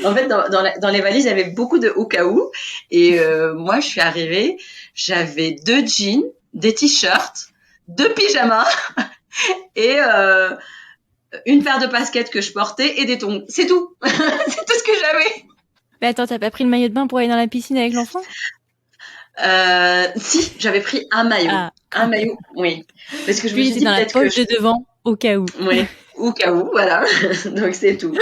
B: En fait, dans les valises, il y avait beaucoup de au cas où. Et moi, je suis arrivée, j'avais 2 jeans, des t-shirts, 2 pyjamas et une paire de baskets que je portais et des tongs. C'est tout. C'est tout ce que j'avais.
A: Mais attends, t'as pas pris le maillot de bain pour aller dans la piscine avec l'enfant?
B: Si, j'avais pris un maillot. Un maillot, oui. Parce que je me suis dit
A: dans la poche de devant, au cas où.
B: Oui, au cas où, voilà. Donc c'est tout.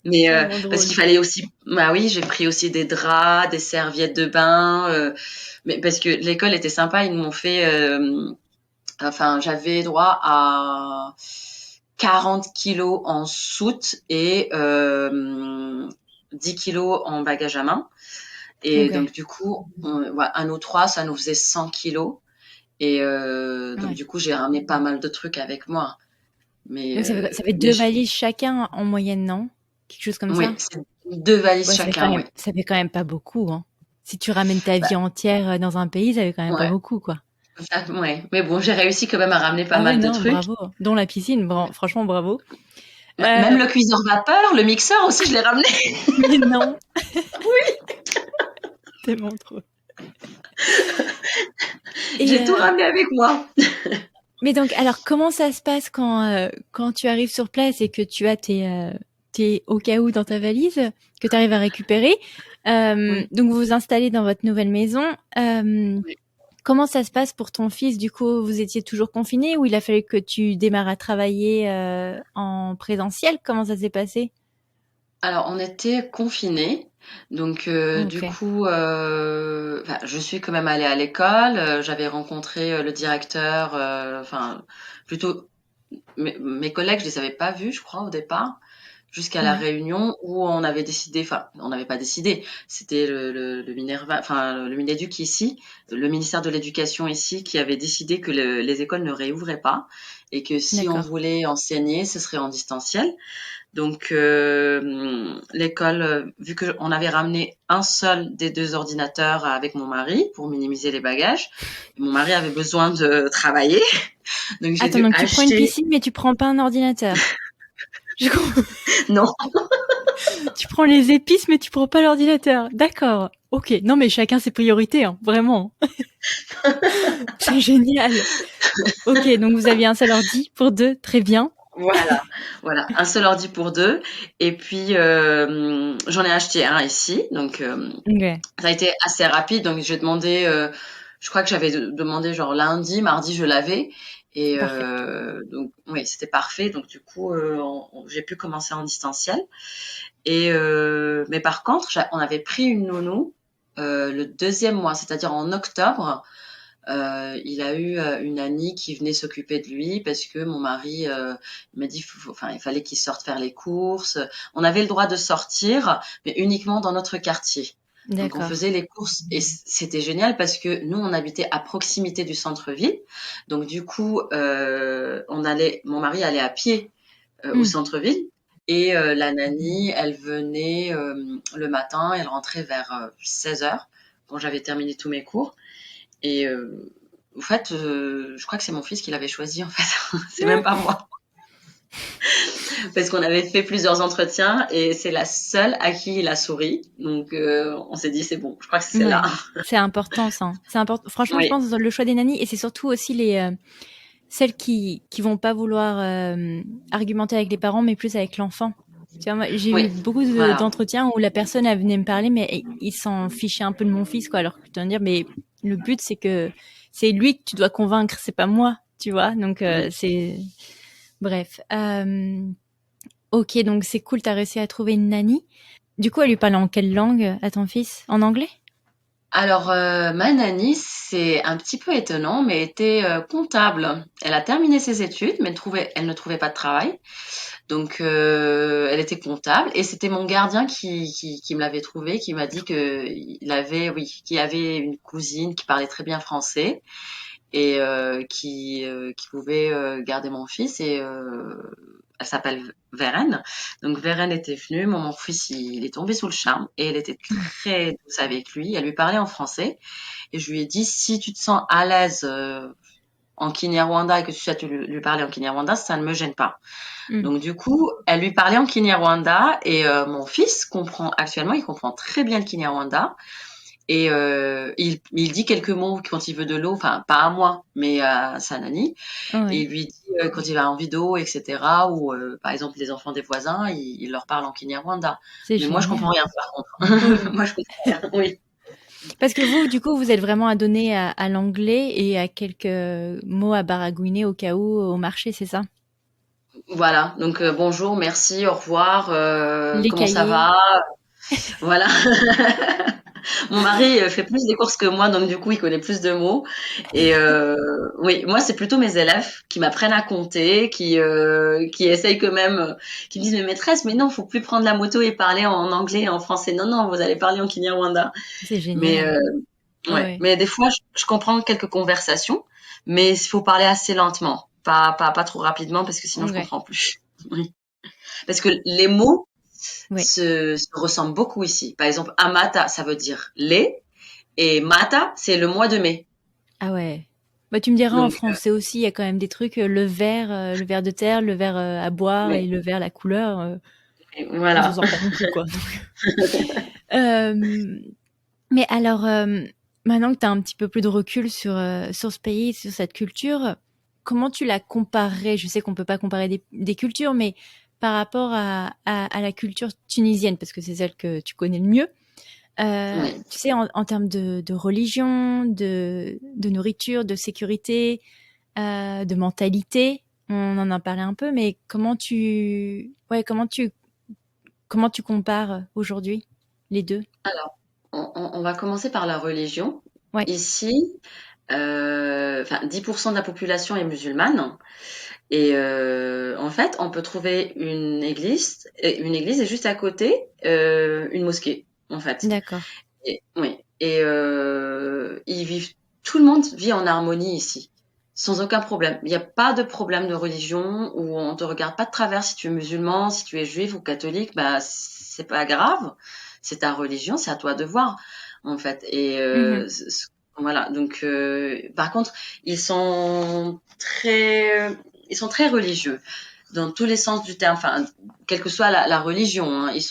B: Mais parce qu'il fallait aussi, oui, j'ai pris aussi des draps, des serviettes de bain, mais parce que l'école était sympa, ils m'ont fait, j'avais droit à 40 kilos en soute et 10 kilos en bagage à main. Et donc du coup, à nous 3, ça nous faisait 100 kilos. Et donc du coup, j'ai ramené pas mal de trucs avec moi. Mais
A: donc, ça fait 2 valises chacun en moyenne, non? Quelque chose comme ça?
B: Oui, c'est 2 valises chacun.
A: Ça fait quand même pas beaucoup, hein. Si tu ramènes ta vie entière dans un pays, ça fait quand même pas beaucoup, quoi.
B: Ouais, mais bon, j'ai réussi quand même à ramener pas mal de trucs.
A: Bravo, dont la piscine, franchement, bravo.
B: Même le cuiseur vapeur, le mixeur aussi, je l'ai ramené.
A: Mais non.
B: Oui.
A: Tellement trop.
B: J'ai tout ramené avec moi.
A: Mais donc, alors, comment ça se passe quand tu arrives sur place et que tu as tes au cas où dans ta valise, que tu arrives à récupérer? Donc, vous vous installez dans votre nouvelle maison. Comment ça se passe pour ton fils? Du coup, vous étiez toujours confiné ou il a fallu que tu démarres à travailler en présentiel? Comment ça s'est passé?
B: Alors, on était confinés. Donc, du
A: Ok.
B: coup, je suis quand même allée à l'école. J'avais rencontré le directeur, plutôt mes collègues, je les avais pas vus, je crois, au départ, jusqu'à la
A: Ouais.
B: réunion où on avait décidé, enfin, on n'avait pas décidé, c'était le Minerva, enfin, le Mineduc ici, le ministère de l'Éducation ici, qui avait décidé que les écoles ne réouvraient pas et que si on
A: D'accord.
B: voulait enseigner, ce serait en distanciel. Donc l'école, vu qu'on avait ramené un seul des deux ordinateurs avec mon mari pour minimiser les bagages, mon mari avait besoin de travailler, donc j'ai
A: Attends,
B: dû
A: donc tu prends une
B: acheter.
A: piscine, mais tu prends pas un ordinateur. Je comprends.
B: Non,
A: Tu prends les épices, mais tu prends pas l'ordinateur. D'accord. Ok. Non, mais chacun ses priorités, hein. Vraiment. C'est génial. Ok, donc vous aviez un seul ordi pour deux. Très bien.
B: voilà, un seul ordi pour deux. Et puis j'en ai acheté un ici, donc
A: Ok.
B: ça a été assez rapide. Donc j'ai demandé, je crois que j'avais demandé genre lundi, mardi, je l'avais. Et
A: Parfait.
B: donc oui, c'était parfait. Donc du coup, j'ai pu commencer en distanciel. Et mais par contre, on avait pris une nounou le deuxième mois, c'est-à-dire en octobre. Il a eu une nanny qui venait s'occuper de lui parce que mon mari m'a dit, il fallait qu'il sorte faire les courses. On avait le droit de sortir, mais uniquement dans notre quartier. Donc on
A: D'accord.
B: faisait les courses et c'était génial parce que nous on habitait à proximité du centre-ville. Donc du coup, mon mari allait à pied au
A: Hmm.
B: centre-ville. Et la nanny, elle venait le matin, elle rentrait vers 16 heures quand j'avais terminé tous mes cours. Et en fait, je crois que c'est mon fils qui l'avait choisi en fait. C'est même pas moi. Parce qu'on avait fait plusieurs entretiens et c'est la seule à qui il a souri. Donc on s'est dit c'est bon, je crois que c'est celle-là.
A: Ouais. C'est important, ça. C'est important. Franchement, je
B: Oui,
A: pense dans le choix des nannies, et c'est surtout aussi les celles qui vont pas vouloir argumenter avec les parents, mais plus avec l'enfant. Tu vois, moi, j'ai eu
B: oui,
A: beaucoup
B: voilà.
A: d'entretiens où la personne elle venait me parler, mais il s'en fichait un peu de mon fils, quoi. Alors que tu dois me dire, mais le but c'est que c'est lui que tu dois convaincre, c'est pas moi, tu vois. Donc
B: Mm.
A: c'est bref. Ok, donc c'est cool, t'as réussi à trouver une nanny. Du coup, elle lui parlait en quelle langue à ton fils? En anglais?
B: Alors, ma nanny, c'est un petit peu étonnant, mais était comptable. Elle a terminé ses études, mais elle ne trouvait pas de travail. Donc, elle était comptable et c'était mon gardien qui me l'avait trouvé, qui m'a dit qu'il avait une cousine qui parlait très bien français et qui pouvait garder mon fils et elle s'appelle Vérène. Donc Vérène était venue, mon fils il est tombé sous le charme et elle était très douce avec lui. Elle lui parlait en français et je lui ai dit si tu te sens à l'aise en Kinyarwanda et que tu sais lui parler en Kinyarwanda, ça ne me gêne pas.
A: Hmm.
B: Donc du coup, elle lui parlait en Kinyarwanda et mon fils il comprend très bien le Kinyarwanda. Et il dit quelques mots quand il veut de l'eau, enfin pas à moi, mais à sa nanny. Et
A: Ouais,
B: il lui dit quand il va en vidéo, etc. Ou par exemple les enfants des voisins, il leur parle en Kinyarwanda.
A: c'est
B: Mais moi je comprends
A: génial.
B: rien par contre.
A: Oui.
B: Moi je comprends rien. Oui.
A: Parce que vous, du coup, vous êtes vraiment adonné à l'anglais et à quelques mots à baragouiner au cas où au marché, c'est ça?
B: Voilà. Donc bonjour, merci, au revoir,
A: Les
B: comment ça
A: cahiers.
B: va? Voilà. Mon mari fait plus des courses que moi, donc du coup, il connaît plus de mots. Et oui, moi, c'est plutôt mes élèves qui m'apprennent à compter, qui essayent quand même, qui me disent, mais maîtresse, mais non, faut plus prendre la moto et parler en anglais et en français. Non, non, vous allez parler en Kinyarwanda.
A: C'est
B: Mais
A: génial.
B: ouais,
A: Ouais.
B: mais des fois, je comprends quelques conversations, mais il faut parler assez lentement, pas trop rapidement, parce que sinon, je
A: Ouais.
B: comprends plus. Oui. Parce que les mots
A: Ouais.
B: se ressemblent beaucoup ici. Par exemple, amata, ça veut dire lait. Et Mata, c'est le mois de mai.
A: Ah ouais. Bah, tu me diras en
B: Donc,
A: français aussi, il y a quand même des trucs, le ver de terre, le verre à boire et
B: oui,
A: le verre, la couleur, on s'en
B: voilà.
A: sort pas non plus, quoi. Euh, mais alors, maintenant que tu as un petit peu plus de recul sur ce pays, sur cette culture, comment tu la comparerais? Je sais qu'on peut pas comparer des cultures, mais par rapport à la culture tunisienne, parce que c'est celle que tu connais le mieux,
B: Oui.
A: tu sais, en termes de religion, de nourriture, de sécurité, de mentalité, on en a parlé un peu, mais comment tu comment tu compares aujourd'hui les deux?
B: Alors, on va commencer par la religion.
A: Ouais.
B: Ici, 10% de la population est musulmane. Et en fait, on peut trouver une église et juste à côté, une mosquée, en fait.
A: D'accord.
B: Oui. Et tout le monde vit en harmonie ici, sans aucun problème. Il n'y a pas de problème de religion où on te regarde pas de travers si tu es musulman, si tu es juif ou catholique. Bah, c'est pas grave. C'est ta religion, c'est à toi de voir, en fait. Et voilà. Donc, par contre, ils sont très religieux dans tous les sens du terme. Enfin, quelle que soit la religion, hein. Ils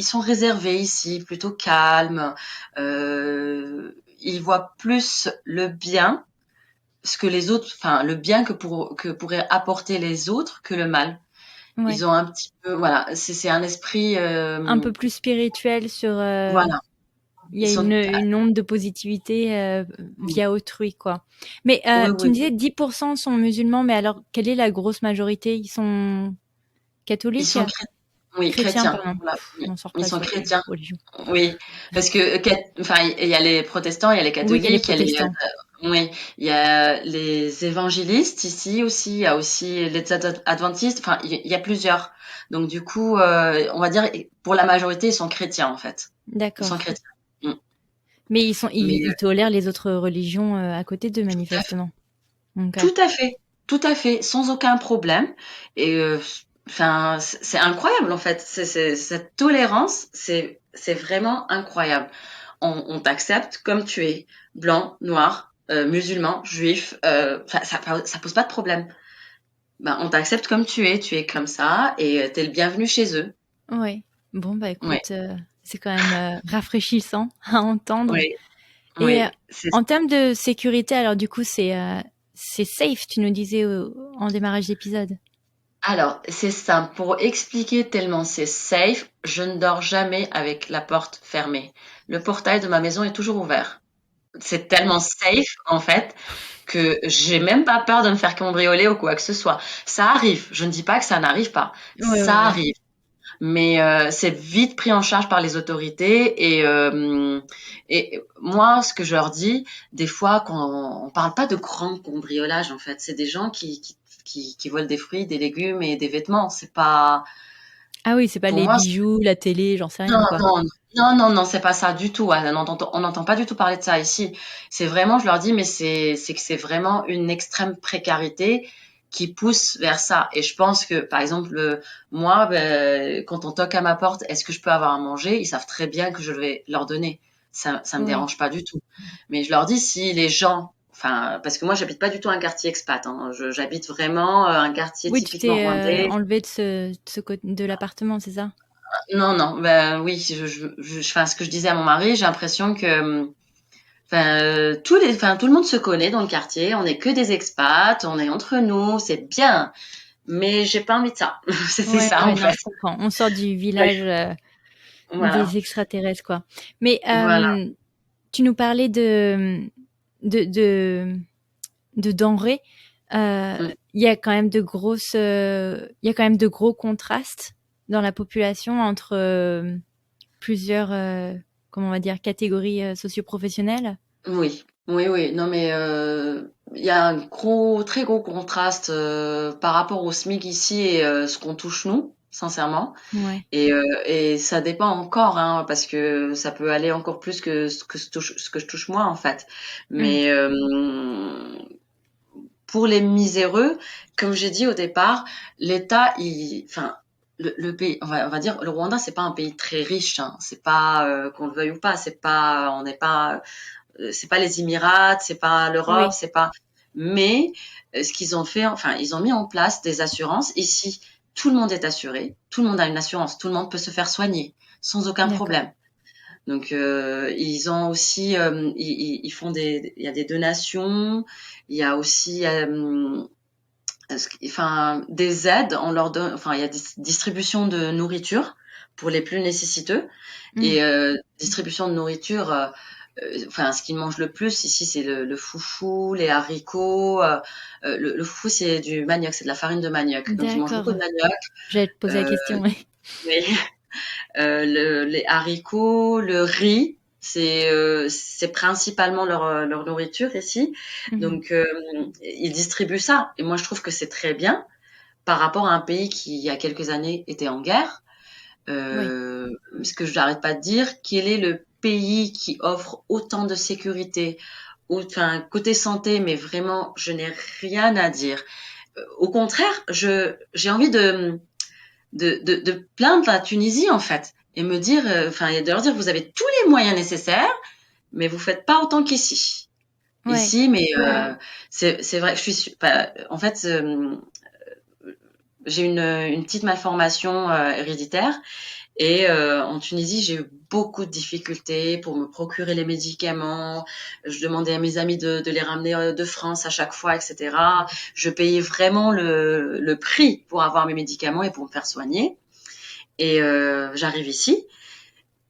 B: sont réservés ici, plutôt calmes. Ils voient plus le bien, ce que les autres, enfin le bien que pourraient apporter les autres que le mal.
A: Ouais.
B: Ils ont un petit peu, voilà, c'est un esprit
A: un peu plus spirituel sur.
B: Voilà.
A: Il y a une onde de positivité via autrui, quoi. Mais tu me disais 10% sont musulmans, mais alors quelle est la grosse majorité? Ils sont catholiques?
B: Ils sont chrétiens.
A: Pardon.
B: Voilà.
A: Ils sont
B: chrétiens. Oui, parce que il y a les protestants, il y a les catholiques,
A: il y a les protestants.
B: Oui, il y a les évangélistes ici aussi, il y a aussi les adventistes, enfin il y a plusieurs. Donc du coup, on va dire pour la majorité, ils sont chrétiens en fait.
A: D'accord.
B: Ils sont chrétiens.
A: Mais ils tolèrent les autres religions à côté d'eux, manifestement.
B: Tout à fait, sans aucun problème. Et c'est incroyable en fait. Cette tolérance, c'est vraiment incroyable. On t'accepte comme tu es, blanc, noir, musulman, juif. Ça pose pas de problème. Ben, on t'accepte comme tu es comme ça, et t'es le bienvenu chez eux.
A: Ouais. Bon bah écoute, c'est quand même rafraîchissant à entendre.
B: Oui.
A: Et en termes de sécurité, alors du coup c'est safe, tu nous disais en démarrage d'épisode.
B: Alors, c'est simple. Pour expliquer tellement c'est safe, je ne dors jamais avec la porte fermée. Le portail de ma maison est toujours ouvert. C'est tellement safe, en fait, que j'ai même pas peur de me faire cambrioler ou quoi que ce soit. Ça arrive. Je ne dis pas que ça n'arrive pas. Ça arrive. Mais c'est vite pris en charge par les autorités. Et moi, ce que je leur dis, des fois, quand on parle pas de grand cambriolage, en fait, c'est des gens qui volent des fruits, des légumes et des vêtements. C'est pas.
A: Ah oui, c'est pas les bijoux, la télé, j'en sais rien.
B: Non, c'est pas ça du tout. On n'entend pas du tout parler de ça ici. C'est vraiment, je leur dis, mais c'est que c'est vraiment une extrême précarité qui pousse vers ça. Et je pense que, par exemple, moi, quand on toque à ma porte, est-ce que je peux avoir à manger? Ils savent très bien que je vais leur donner. Ça me dérange pas du tout. Mais je leur dis, si les gens, parce que moi, j'habite pas du tout un quartier expat, hein. J'habite vraiment un quartier typiquement rwandais.
A: Enlevé de l'appartement, c'est ça?
B: Non, oui, ce que je disais à mon mari, j'ai l'impression que tout le monde se connaît dans le quartier, on n'est que des expats, on est entre nous, c'est bien, mais j'ai pas envie de ça. C'était ça en fait.
A: On sort du village des extraterrestres, quoi. Mais tu nous parlais de denrées. Il y a quand même de gros contrastes dans la population entre plusieurs, comment on va dire, catégories socio-professionnelles.
B: Oui. Non, mais il y a un très gros contraste par rapport au SMIC ici et ce qu'on touche nous, sincèrement.
A: Ouais.
B: Et ça dépend encore, hein, parce que ça peut aller encore plus que ce que je touche moi, en fait. Mais pour les miséreux, comme j'ai dit au départ, l'État, le pays, on va dire, le Rwanda, c'est pas un pays très riche, hein. C'est pas qu'on le veuille ou pas, c'est pas les Émirats, c'est pas l'Europe, c'est pas. Mais ce qu'ils ont fait, ils ont mis en place des assurances. Ici, tout le monde est assuré, tout le monde a une assurance, tout le monde peut se faire soigner sans aucun problème. Donc ils ont aussi, ils font il y a des donations, il y a aussi des aides, on leur donne, il y a des distributions de nourriture pour les plus nécessiteux et distribution de nourriture enfin, ce qu'ils mangent le plus ici, c'est le foufou, les haricots. Le foufou, c'est du manioc, c'est de la farine de manioc. Donc, ils mangent beaucoup de manioc.
A: J'allais te poser la question, oui.
B: Mais, les haricots, le riz, c'est principalement leur nourriture ici. Donc, ils distribuent ça. Et moi, je trouve que c'est très bien par rapport à un pays qui, il y a quelques années, était en guerre. Ce que je n'arrête pas de dire, quel est le pays qui offre autant de sécurité, enfin, côté santé, mais vraiment, je n'ai rien à dire. Au contraire, j'ai envie de plaindre la Tunisie, en fait, et me dire, enfin, de leur dire, vous avez tous les moyens nécessaires, mais vous faites pas autant qu'ici. Ici, mais c'est vrai, en fait, j'ai une petite malformation héréditaire. Et en Tunisie, j'ai eu beaucoup de difficultés pour me procurer les médicaments. Je demandais à mes amis de les ramener de France à chaque fois, etc. Je payais vraiment le prix pour avoir mes médicaments et pour me faire soigner. Et j'arrive ici,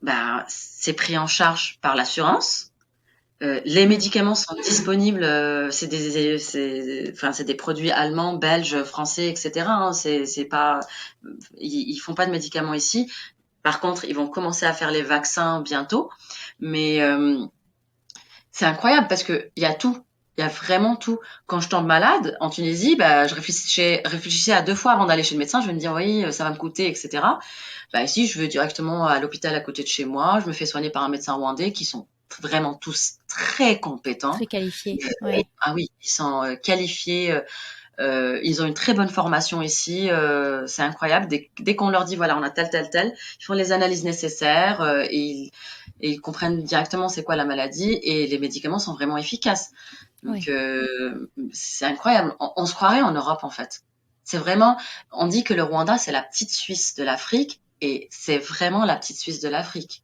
B: bah, c'est pris en charge par l'assurance. Les médicaments sont disponibles. C'est des produits allemands, belges, français, etc. Hein, c'est pas, ils font pas de médicaments ici. Par contre, ils vont commencer à faire les vaccins bientôt. Mais c'est incroyable parce que il y a tout. Il y a vraiment tout. Quand je tombe malade en Tunisie, bah, je réfléchissais à 2 fois avant d'aller chez le médecin. Je vais me dire, oui, ça va me coûter, etc. Bah, ici, je vais directement à l'hôpital à côté de chez moi. Je me fais soigner par un médecin rwandais qui sont vraiment tous très compétents.
A: Très qualifiés.
B: Ah oui, ils sont qualifiés. Ils ont une très bonne formation ici. C'est incroyable. Dès qu'on leur dit, voilà, on a tel, ils font les analyses nécessaires et ils comprennent directement c'est quoi la maladie et les médicaments sont vraiment efficaces. Donc, c'est incroyable. On se croirait en Europe, en fait. C'est vraiment, on dit que le Rwanda, c'est la petite Suisse de l'Afrique et c'est vraiment la petite Suisse de l'Afrique.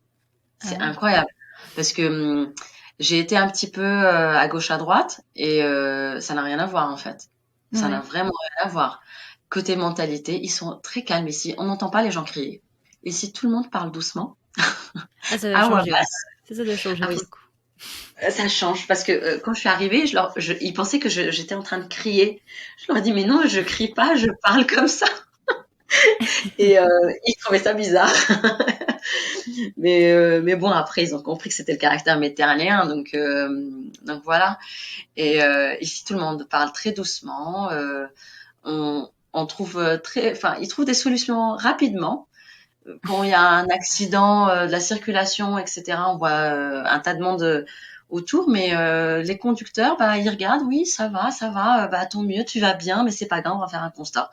B: C'est incroyable. Parce que j'ai été un petit peu à gauche, à droite et ça n'a rien à voir, en fait. Ça n'a vraiment rien à voir. Côté mentalité, ils sont très calmes ici. On n'entend pas les gens crier. Ici, tout le monde parle doucement.
A: Ça doit changer. Ça doit changer beaucoup.
B: Ça change parce que quand je suis arrivée, ils pensaient que j'étais en train de crier. Je leur ai dit mais non, je crie pas, je parle comme ça. Et ils trouvaient ça bizarre. mais bon, après ils ont compris que c'était le caractère méditerranéen, donc voilà. Et ici tout le monde parle très doucement. On trouve ils trouvent des solutions rapidement. Quand il y a un accident de la circulation, etc., on voit un tas de monde autour, mais les conducteurs, bah, ils regardent, oui, ça va, bah, tant mieux, tu vas bien, mais c'est pas grave, on va faire un constat.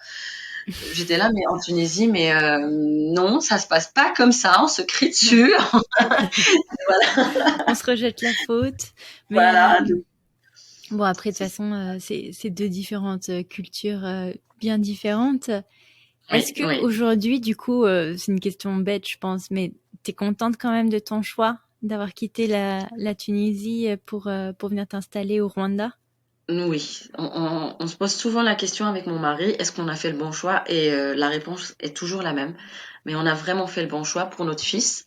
B: J'étais là, mais en Tunisie, mais non, ça se passe pas comme ça, on se crie dessus.
A: Voilà. On se rejette la faute. Mais,
B: voilà.
A: Bon, après, de toute façon, c'est 2 différentes cultures bien différentes. Est-ce que aujourd'hui, du coup, c'est une question bête, je pense, mais t'es contente quand même de ton choix d'avoir quitté la Tunisie pour venir t'installer au Rwanda?
B: Oui, on se pose souvent la question avec mon mari, est-ce qu'on a fait le bon choix? Et la réponse est toujours la même. Mais on a vraiment fait le bon choix pour notre fils.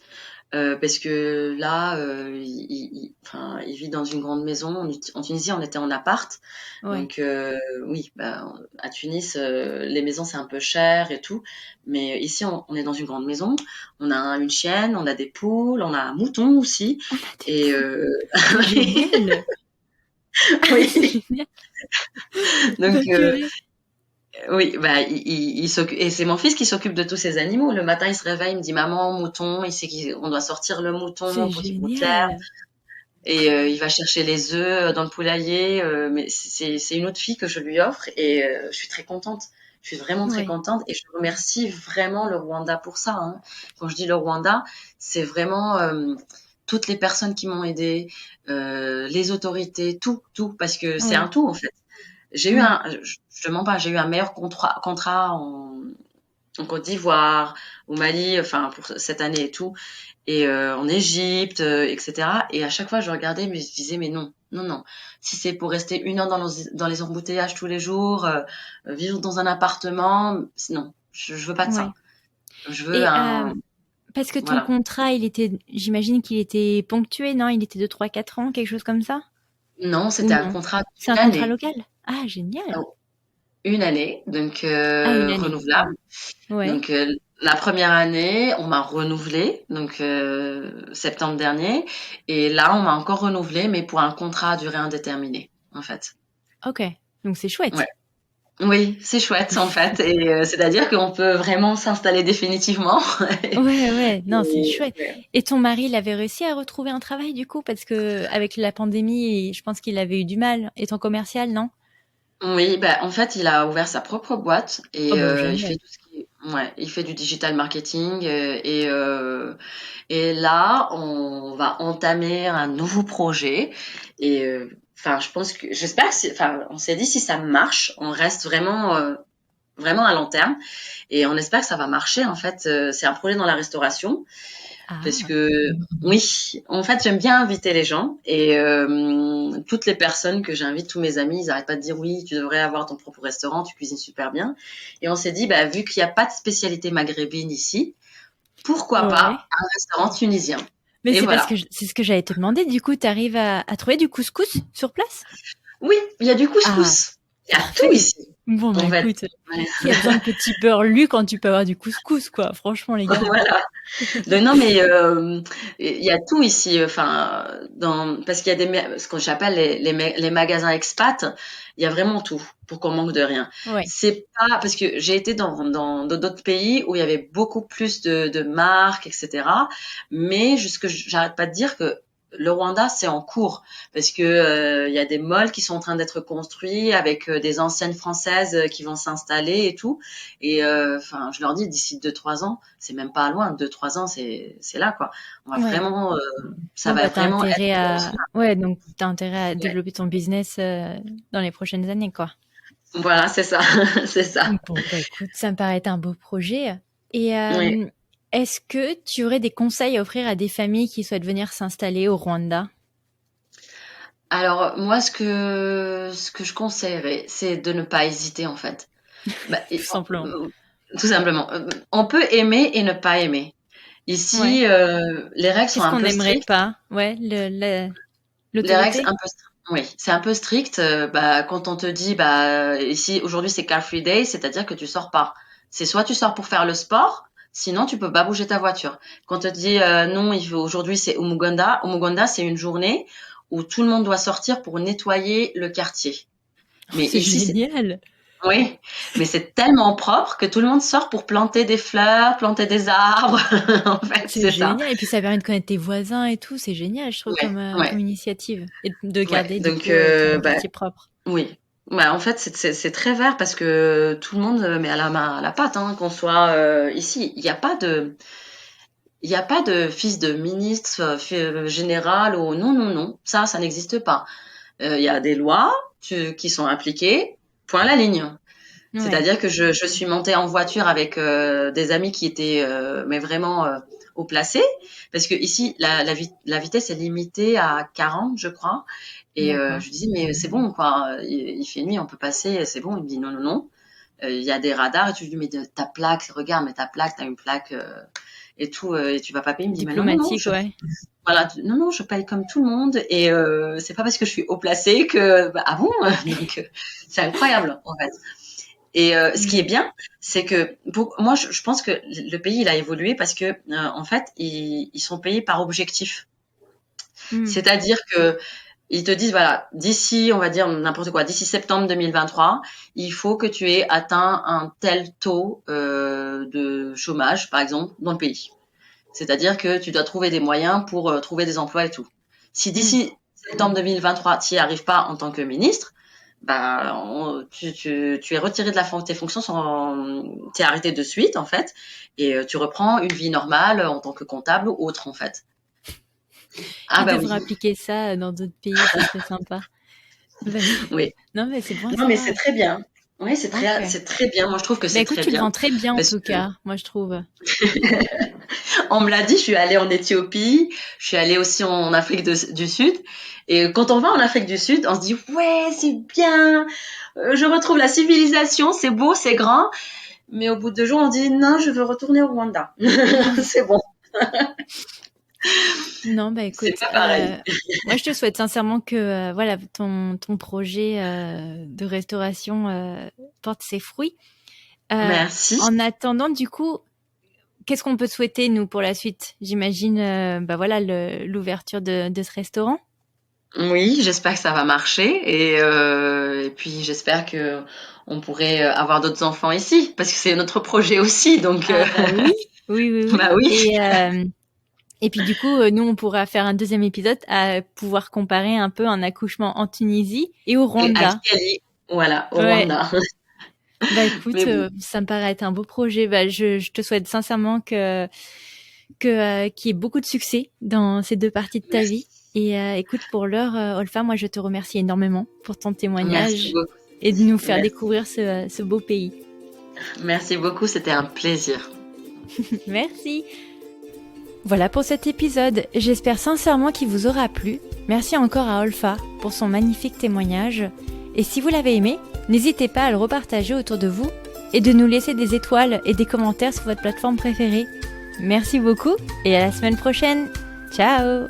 B: Parce que là, il vit dans une grande maison. En Tunisie, on était en appart. Donc, oui, bah, à Tunis, les maisons, c'est un peu cher et tout. Mais ici, on est dans une grande maison. On a une chienne, on a des poules, on a un mouton aussi. Et oui. Donc, oui, bah, il s'occupe, et c'est mon fils qui s'occupe de tous ces animaux. Le matin, il se réveille, il me dit, maman, mouton, il sait qu'on doit sortir le mouton pour qu'il goûte l'herbe. Et il va chercher les œufs dans le poulailler. Mais c'est une autre fille que je lui offre et je suis très contente. Je suis vraiment très contente et je remercie vraiment le Rwanda pour ça. Hein. Quand je dis le Rwanda, c'est vraiment toutes les personnes qui m'ont aidée, les autorités, tout, parce que c'est un tout en fait. J'ai eu je mens pas, j'ai eu un meilleur contrat en Côte d'Ivoire, au Mali, enfin pour cette année et tout, et en Égypte, etc. Et à chaque fois, je regardais, mais je disais, mais non. Si c'est pour rester 1 heure dans les embouteillages tous les jours, vivre dans un appartement, non, je veux pas de ça. Je veux
A: Parce que ton contrat, j'imagine qu'il était ponctué, non? Il était de 3-4 ans, quelque chose comme ça?
B: Non, c'était un contrat
A: C'est un contrat local? Ah, génial.
B: Une année, donc renouvelable.
A: Ouais.
B: Donc la première année, on m'a renouvelé, donc septembre dernier, et là on m'a encore renouvelé, mais pour un contrat à durée indéterminée, en fait.
A: Ok, donc c'est chouette.
B: Ouais. Oui, c'est chouette en fait, et c'est-à-dire qu'on peut vraiment s'installer définitivement.
A: Ouais, non, c'est chouette. Et ton mari, il avait réussi à retrouver un travail du coup, parce que avec la pandémie, je pense qu'il avait eu du mal, étant commercial, non?
B: Oui, en fait, il a ouvert sa propre boîte et il fait tout ce qui est, il fait du digital marketing et là, on va entamer un nouveau projet et on s'est dit si ça marche, on reste vraiment à long terme et on espère que ça va marcher. En fait, c'est un projet dans la restauration. Parce que oui, en fait, j'aime bien inviter les gens et toutes les personnes que j'invite, tous mes amis, ils n'arrêtent pas de dire oui, tu devrais avoir ton propre restaurant, tu cuisines super bien. Et on s'est dit, vu qu'il n'y a pas de spécialité maghrébine ici, pourquoi pas un restaurant tunisien?
A: Mais c'est ce que j'allais te demander. Du coup, tu arrives à trouver du couscous sur place?
B: Oui, il y a du couscous. Il y a tout ici.
A: Bon, écoute, il y a besoin de petits beurre lu quand tu peux avoir du couscous, quoi. Franchement, les gars.
B: Voilà. Non, mais il y a tout ici. Enfin, parce qu'il y a ce que j'appelle les magasins expats. Il y a vraiment tout pour qu'on manque de rien.
A: Ouais.
B: C'est pas parce que j'ai été dans d'autres pays où il y avait beaucoup plus de marques, etc. Mais j'arrête pas de dire que le Rwanda, c'est en cours parce que y a des malls qui sont en train d'être construits avec des anciennes françaises qui vont s'installer et tout. Et je leur dis d'ici 2-3 ans, c'est même pas loin. 2-3 ans, c'est là quoi. On va vraiment, ça va vraiment être.
A: Donc t'as intérêt à développer ton business dans les prochaines années, quoi.
B: Voilà, c'est ça, c'est ça.
A: Bon, écoute, ça me paraît un beau projet. Et est-ce que tu aurais des conseils à offrir à des familles qui souhaitent venir s'installer au Rwanda?
B: Alors, moi, ce que je conseillerais, c'est de ne pas hésiter, en fait.
A: Tout simplement.
B: Tout simplement. On peut aimer et ne pas aimer. Ici, les règles sont un peu strictes.
A: Qu'est-ce qu'on n'aimerait pas? Ouais,
B: les règles, c'est un peu strict. Quand on te dit, ici, aujourd'hui, c'est Car Free Day, c'est-à-dire que tu sors pas. C'est soit tu sors pour faire le sport, sinon tu peux pas bouger ta voiture. Quand on te dit, non, aujourd'hui, c'est Umuganda. Umuganda, c'est une journée où tout le monde doit sortir pour nettoyer le quartier.
A: Mais c'est ici, génial.
B: Oui, mais c'est tellement propre que tout le monde sort pour planter des fleurs, planter des arbres. En fait, c'est
A: génial. Ça. Et puis ça permet de connaître tes voisins et tout. C'est génial, je trouve, comme initiative. Et de garder ton quartier propre.
B: Oui. En fait, c'est très vert parce que tout le monde met à la main à la pâte, qu'on soit ici. Il n'y a pas de fils de ministre général ou non. Ça n'existe pas. Il y a des lois qui sont appliquées. Point à la ligne. Ouais. C'est-à-dire que je suis montée en voiture avec des amis qui étaient mais vraiment haut placés parce que ici la vitesse est limitée à 40 je crois et je dis mais c'est bon quoi, il fait nuit, on peut passer, c'est bon. Il me dit non. Il y a des radars et tu lui dis mais ta plaque, regarde, mais ta plaque, t'as une plaque et tout et tu vas pas payer. Il me dit
A: diplomatique,
B: mais non, je paye comme tout le monde et c'est pas parce que je suis haut placé que donc c'est incroyable en fait. Et ce qui est bien, c'est que moi je pense que le pays il a évolué parce que en fait ils sont payés par objectif. C'est-à-dire que ils te disent voilà, d'ici on va dire n'importe quoi, d'ici septembre 2023, il faut que tu aies atteint un tel taux de chômage par exemple dans le pays. C'est-à-dire que tu dois trouver des moyens pour trouver des emplois et tout. Si d'ici septembre 2023, tu n'y arrives pas en tant que ministre, tu es retiré de tes fonctions, tu es arrêté de suite en fait, et tu reprends une vie normale en tant que comptable ou autre en fait.
A: Ils devraient appliquer ça dans d'autres pays, ça serait sympa.
B: Oui.
A: Non mais c'est bon.
B: Non mais c'est très bien. Oui, c'est très bien. Moi, je trouve que c'est très bien.
A: Écoute, tu le vends très bien en tout cas. Moi, je trouve.
B: On me l'a dit, je suis allée en Éthiopie, je suis allée aussi en Afrique du Sud. Et quand on va en Afrique du Sud, on se dit, ouais, c'est bien, je retrouve la civilisation, c'est beau, c'est grand. Mais au bout de 2 jours, on dit, non, je veux retourner au Rwanda. C'est bon.
A: Non, bah écoute, moi je te souhaite sincèrement que voilà ton projet de restauration porte ses fruits.
B: Merci.
A: En attendant, du coup, qu'est-ce qu'on peut souhaiter nous pour la suite? J'imagine, bah voilà, l'ouverture de ce restaurant.
B: Oui, j'espère que ça va marcher et puis j'espère que on pourrait avoir d'autres enfants ici parce que c'est notre projet aussi. Donc
A: bah oui.
B: bah oui.
A: Et puis du coup, nous, on pourra faire un deuxième épisode à pouvoir comparer un peu un accouchement en Tunisie et au Rwanda.
B: Et à Kigali, voilà, au Rwanda.
A: Bah écoute, ça me paraît être un beau projet. Bah je te souhaite sincèrement qu'il y ait beaucoup de succès dans ces deux parties de ta vie. Et écoute, pour l'heure, Olfa, moi je te remercie énormément pour ton témoignage et de nous faire découvrir ce beau pays.
B: Merci beaucoup, c'était un plaisir.
A: Merci. Voilà pour cet épisode, j'espère sincèrement qu'il vous aura plu. Merci encore à Olfa pour son magnifique témoignage. Et si vous l'avez aimé, n'hésitez pas à le repartager autour de vous et de nous laisser des étoiles et des commentaires sur votre plateforme préférée. Merci beaucoup et à la semaine prochaine. Ciao!